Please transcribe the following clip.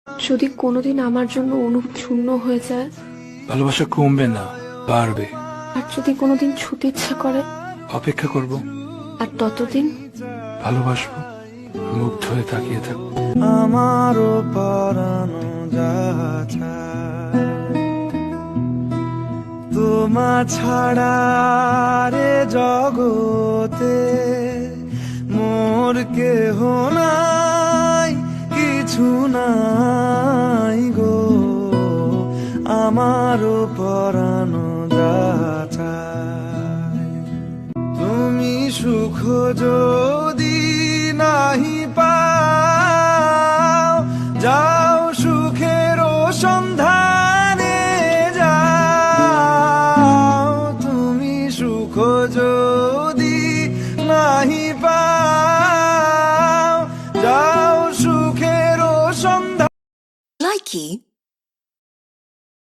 যদি কোনোদিন আমার জন্য অনুভূতি শূন্য হয়ে যায়, ভালোবাসা কমবে না, বাড়বে। আর যদি কোনোদিন ছুতে ইচ্ছা করে, অপেক্ষা করব, আর ততদিন ভালোবাসবো, মুগ্ধ হয়ে তাকিয়ে থাকবো। আমারও পরানো যাচ্ছে তোমা ছাড়া রে জগতে মোর কেহ নাই, কিছু নাই গো। আমারও পরানো যাচ্ছে তুমি সুখ যদি নাহি পাও, যাও সুখের সন্ধানে যাও। তুমি সুখ যদি নাহি পাও, যাও সুখের সন্ধানে। Likey